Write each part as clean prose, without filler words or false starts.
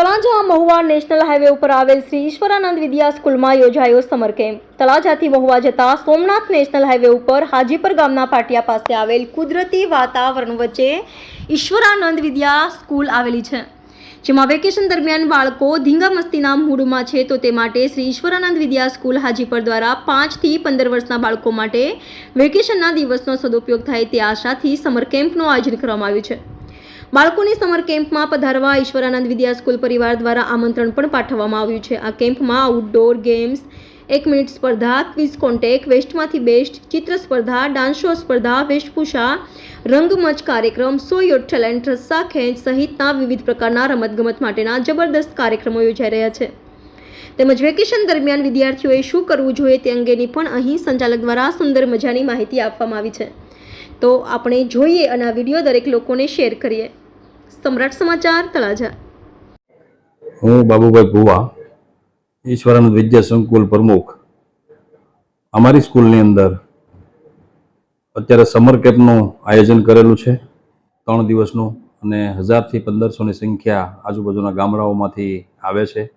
Talaja Mahuva national highway ઉપર આવેલ શ્રી ઈશ્વરાનંદ વિદ્યા સ્કૂલમાં યોજાયો સમર કેમ્પ। તળાજાથી મહુવા જતા સોમનાથ નેશનલ હાઈવે ઉપર હાજીપર ગામના પાટિયા પાસે આવેલ કુદરતી વાતાવરણ વચ્ચે ઈશ્વરાનંદ વિદ્યા સ્કૂલ આવેલી છે, જેમાં વેકેશન દરમિયાન બાળકો ધીંગા મસ્તીના મૂડમાં છે, તો તે માટે શ્રી ઈશ્વરાનંદ વિદ્યા સ્કૂલ હાજીપર દ્વારા 5 થી 15 વર્ષના બાળકો માટે વેકેશનના દિવસનો સદુપયોગ થાય તે આશાથી સમર કેમ્પનું આયોજન કરવામાં આવ્યું છે। બાળકોની સમર કેમ્પમાં પધારવા ઈશ્વરાનંદ વિદ્યા સ્કૂલ પરિવાર દ્વારા આમંત્રણ પણ પાઠવવામાં આવ્યું છે। આ કેમ્પમાં આઉટડોર ગેમ્સ, 1 મિનિટ સ્પર્ધા, ક્વિઝ કોન્ટેક, વેસ્ટમાંથી બેસ્ટ, ચિત્ર સ્પર્ધા, ડાન્સ શો સ્પર્ધા, વેશભૂષા, રંગમંચ કાર્યક્રમ, શો યોર ટેલેન્ટ, રસ્સા ખેંચ સહિતના વિવિધ પ્રકારના રમતગમત માટેના જબરદસ્ત કાર્યક્રમો યોજાઈ રહ્યા છે। તેમજ વેકેશન દરમિયાન વિદ્યાર્થીઓએ શું કરવું જોઈએ તે અંગેની પણ અહીં સંચાલક દ્વારા સુંદર મજાની માહિતી આપવામાં આવી છે। તો આપણે જોઈએ અને આ વિડીયો દરેક લોકોને શેર કરીએ। सम्राट समाचार तळाजा। हूँ बाबूभाई भुवा, ईश्वरानंद विद्या संकुल प्रमुख। अमारी स्कूलनी अंदर अत्यारे समर केम्पनुं आयोजन करेलुं छे 3 दिवसनुं अने 1000 થી 1500 संख्या आजुबाजुना गामडाओमांथी आवे छे।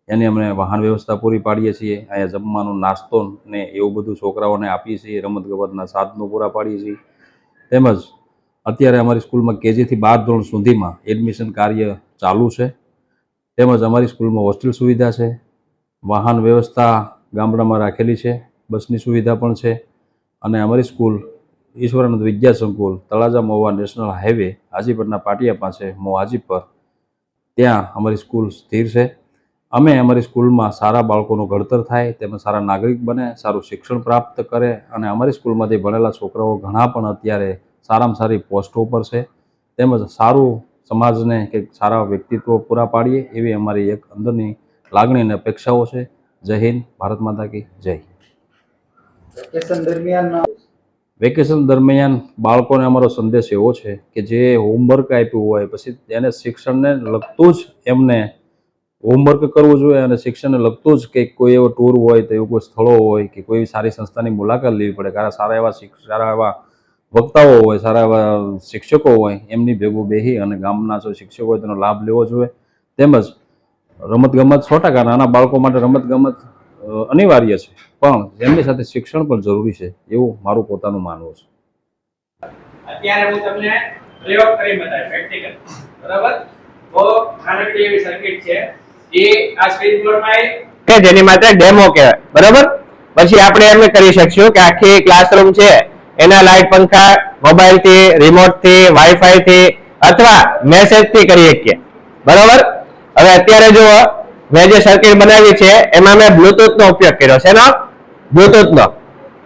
एनी अमे वाहन व्यवस्था पूरी पाडीए छीए। अहींया जमवानो नास्तो ने एवुं बधुं छोकराओने आपीए छीए। रमतगमतना साधनो पूरा पाडीए छीए। तेमज अत्यारे अमारी स्कूल में केजी थी 12 धोरण सुधी में एडमिशन कार्य चालू है। तेमज अमारी स्कूल में होस्टेल सुविधा है, वाहन व्यवस्था गामडा में राखेली है, बसनी सुविधा पण है। अने अमारी स्कूल ईश्वरानंद विद्या संकुल तळाजा महुवा नेशनल हाईवे हाजीपरना पाटिया पासे मो हाजीपर त्यां अमारी स्कूल स्थिर है। अमे अमारी स्कूल में सारा बाळकोनुं घडतर थाय, तेमज सारा नागरिक बने, सारूं शिक्षण प्राप्त करे अने अमारी स्कूलमांथी भणेला छोकराओ घणा पण अत्यारे सारामां सारी पोस्टो पर है। तेमज सारू समाज ने के सारा व्यक्तित्व पूरा पाड़ीए एवी अमारी एक अंदरनी लागणी ने अपेक्षाओ है। जय हिंद, भारत माता की जय। वेकेशन दरमियान बाळकोने अमारो संदेश एवो छे के जे होमवर्क आप्युं होय पछी तेने शिक्षणने लगतुं ज एमने होमवर्क करवुं जोईए अने शिक्षणने लगतुं ज के कोई एवो टूर होय तो एवुं कोई स्थळो होय के कोई सारी संस्थानी मुलाकात लेवी पड़े, कारण सारा एवा वक्ताओ होय, सारा एवा शिक्षको होय, एमनी भेगुं बेही अने गामना जो शिक्षको होय तेनो लाभ लेवो जोईए। तेमज रमतगमत 100% नाना बाळको माटे रमतगमत अनिवार्य छे, पण एमनी साथे शिक्षण पण जरूरी छे एवुं मारुं पोतानुं मानवुं छे। અત્યારે હું તમને પ્રયોગ કરી બતાવ્યો પ્રેક્ટિકલ, બરાબર? તો નાનકડી એવી સર્કિટ છે એ આ સ્વિચ બોર્ડમાં કે જેની માત્ર ડેમો કહેવાય, બરાબર? પછી આપણે એમ કરી શકશું કે આખી ક્લાસરૂમ છે एना लाइट पंखा मोबाइल थी, रिमोट थी, वाईफाई थी अथवा मेसेज थी करी सकीए, बराबर? हवे अत्यारे जो मैं जे सर्किट बनावी छे एमां मैं ब्लूटूथ नो उपयोग कर्यो छे। नो ब्लूटूथ नो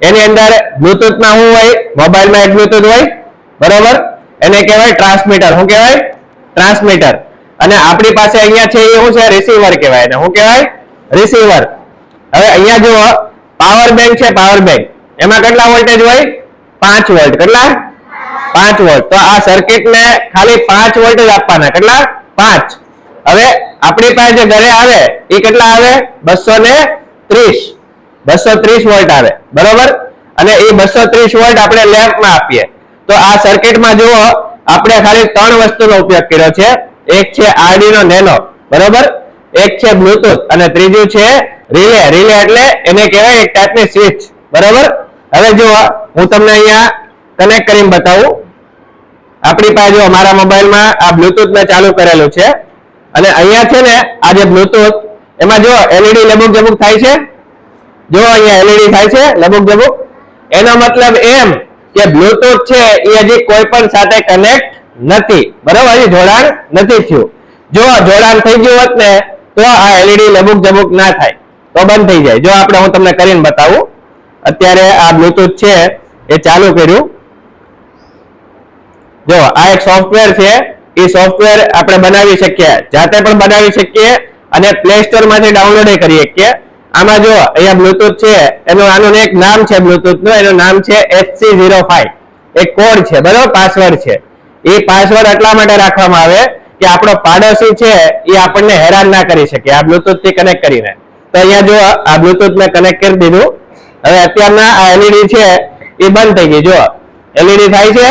एनी अंदर ब्लूटूथ में हुं होय, मोबाइल में एक ब्लूटूथ होय, बराबर? एने कहेवाय ट्रांसमीटर। हुं कहेवाय? ट्रांसमीटर। अने आपणी पासे अहींया छे ए हुं छे रिसीवर कहेवाय। ने हुं कहेवाय? रिसीवर। हवे अहींया जो पावर बैंक छे, पावर बैंक एमां કેટલા वोल्टेज होय? 5 वोल्ट। કેટલા? 5 वोल्ट। तो आ सर्किट ने खाली 5 वोल्टेज आपवाना। કેટલા? 5। હવે આપણી પાસે જે ઘરે આવે એ કેટલા આવે? 230 वोल्ट આવે, बराबर? અને એ 230 वोल्ट આપણે લેમ્પ માં આપીએ તો આ સર્કિટ માં જુઓ આપણે ખાલી 3 વસ્તુનો ઉપયોગ કર્યો છે। એક છે આર્ડિનો નેનો, બરાબર? એક છે બ્લૂટૂથ અને ત્રીજું છે રિલે। રિલે એટલે એને કહેવાય એક ટાઈપની સ્વિચ, બરાબર? હવે જો હું તમને અહીંયા કનેક્ટ કરીને બતાવું। આપણી પાસે જો મારા મોબાઈલમાં આ બ્લૂટૂથ મેં ચાલુ કરેલું છે અને અહીંયા છે ને આ જે બ્લૂટૂથ એમાં જો એલઈડી લબુક જબુક થાય છે। જો અહીંયા એલઈડી થાય છે લબુક જબુક, એનો मतलब એમ કે બ્લૂટૂથ છે એ હજી કોઈ પણ સાથે કનેક્ટ નથી, બરાબર? હજી જોડાણ નથી થયું। જો જોડાણ થઈ ગયું હોત ને તો આ એલઈડી લબુક જબુક ના થાય, તો બંધ થઈ જાય। જો આપણે હું તમને કરીને બતાવું। અત્યારે આ બ્લૂટૂથ છે એ ચાલુ કર્યું। જો આ એક સોફ્ટવેર છે, એ સોફ્ટવેર આપણે બનાવી શકીએ, જાતે પણ બનાવી શકીએ અને પ્લે સ્ટોર માંથી ડાઉનલોડ કરી શકીએ। આમાં જો અહીંયા બ્લૂટૂથ છે એનું આનું એક નામ છે બ્લૂટૂથ નું, એનું નામ છે HC05। એક કોડ છે, બરાબર? પાસવર્ડ છે। એ પાસવર્ડ એટલા માટે રાખવામાં આવે કે આપણો પાડોશી છે એ આપણને હેરાન ના કરી શકે આ બ્લૂટૂથ થી કનેક્ટ કરીને। તો અહીંયા જો આ બ્લૂટૂથ મેં કનેક્ટ કરી દીધું। હવે અત્યારના આ એલઈડી છે એ બંધ થઈ ગઈ। જો એલઈડી થાય છે,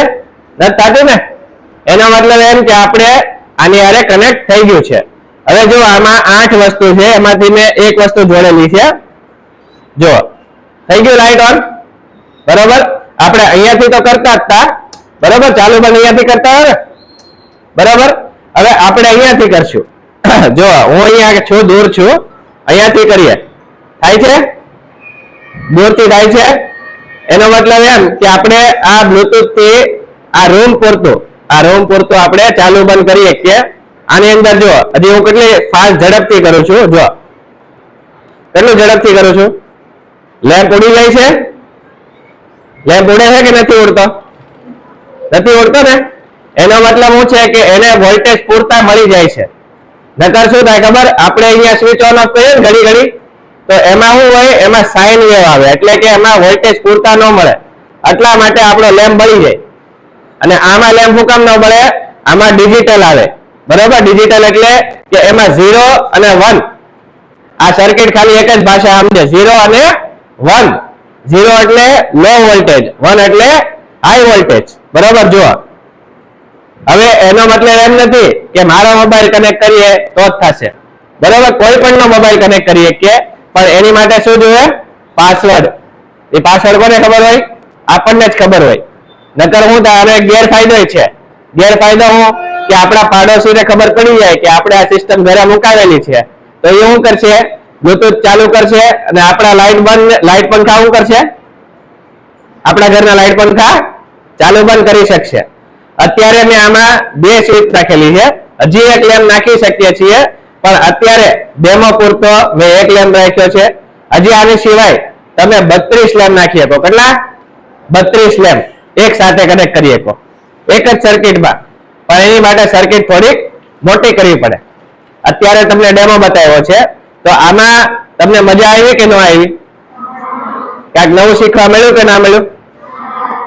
નથી થતું ને? એનો મતલબ એમ કે આપણે આની હારે કનેક્ટ થઈ ગયું છે। હવે જો આમાં 8 વસ્તુ છે, એમાંથી મેં એક વસ્તુ જોડેલી છે. જો થઈ ગયું લાઈટ ઓન. બરોબર, આપણે અહીંયાથી તો કરતા જ હતા. બરોબર, ચાલુ બંધ અહીંયાથી કરતા હોય ને. બરોબર, હવે આપણે અહીંયાથી કરશું. જો હું અહીંયા છું, દૂર છું, અહીંયાથી કરીએ. થાય છે? દૂરથી થાય છે. એનો મતલબ એમ કે આપણે આ બ્લુટૂથ થી આ રૂમ પૂરતું આપણે ચાલુ બંધ કરીએ કે આની અંદર જો હજી હું કેટલી ફાસ્ટ ઝડપથી કરું છું. જો કેટલું ઝડપથી કરું છું. લેમ્પ ઉડી જાય છે. લેમ્પ ઉડે છે કે નથી ઉડતો? નથી ઉડતો ને. એનો મતલબ શું છે કે એને વોલ્ટેજ પૂરતા મળી જાય છે. નકર શું થાય ખબર? આપણે અહીંયા સ્વિચ ઓન ઓફ કરીએ ને ઘડી તો એમાં શું હોય, એમાં સાઇન વેવ આવે, એટલે કે એમાં વોલ્ટેજ પૂરતા ન મળે. એટલા માટે આપણો લેમ્પ બળી જાય. અને આમાં લેમ્પ શું કામ ન બળે? આમાં ડિજિટલ આવે. બરોબર, ડિજિટલ એટલે કે એમાં 0 અને 1 આ સર્કિટ ખાલી એક જ ભાષા સમજે. 0 અને 1. 0 એટલે લો વોલ્ટેજ, 1 એટલે હાઈ વોલ્ટેજ. બરોબર, જુઓ હવે એનો મતલબ એમ નથી કે મારો મોબાઈલ કનેક્ટ કરીએ તો જ થશે. બરોબર, કોઈ પણ નો મોબાઈલ કનેક્ટ કરીએ કે, પણ એની માટે શું જોઈએ? પાસવર્ડ. એ પાસવર્ડ કોને ખબર હોય? આપણને જ ખબર હોય. નકર હું તારે ગેરફાયદો છે. ગેરફાયદો હું કે આપણા પાડોશીને ખબર પડી જાય કે આપણે આ સિસ્ટમ ઘરે મુકાવેલી છે, તો એ શું કરશે? બ્લુટૂથ ચાલુ કરશે અને આપણા લાઈટ પંખા શું કરશે? આપણા ઘરના લાઈટ પંખા ચાલુ બંધ કરી શકશે. અત્યારે મેં આમાં 2 સ્વિચ નાખેલી છે. હજી એક લેમ્પ નાખી શકીએ છીએ, પણ અત્યારે ડેમો પૂરતો મેં એક લેમ્પ રાખ્યો છે. હજી આની સિવાય તમે 32 લેમ્પ નાખી શકો. કેટલા? 32 લેમ્પ એક સાથે કનેક્ટ કરી શકો એક જ સર્કિટમાં. પણ એની માટે સર્કિટ થોડીક મોટી કરવી પડે. અત્યારે તમને ડેમો બતાવ્યો છે, તો આમાં તમને મજા આવી કે ન આવી? ક્યાંક નવું શીખવા મળ્યું કે ના મળ્યું?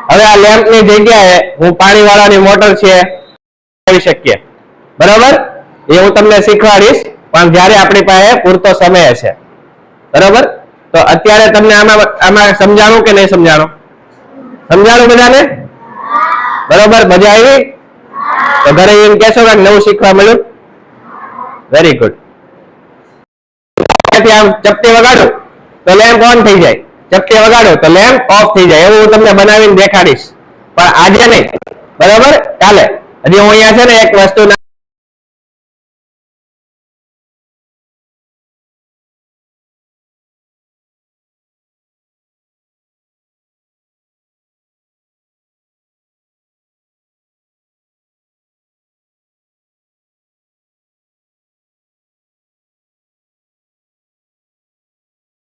હવે આ લેમ્પ ની જગ્યાએ હું પાણી વાળાની મોટર છે કરી શકીએ. બરોબર, એ હું તમને શીખવાડીશ, પણ જ્યારે આપણી પાસે પૂરતો સમય હશે. બરોબર, તો અત્યારે તમને આમાં સમજાણું કે નહીં સમજાણું? સમજાણું બધાને? બરોબર, મજા આવી? તો ઘરે એમ કહેશો કે નવું શીખવા મળ્યું. Very good. આમ ચપટી વગાડું તો લેમ્પ ઓન થઈ જાય, ચપટી વગાડો તો લેમ્પ ઓફ થઈ જાય. એવું હું તમને બનાવીને દેખાડીશ, પણ આજે નહીં. બરોબર, કાલે. હજી હું અહીંયા છે ને એક વસ્તુ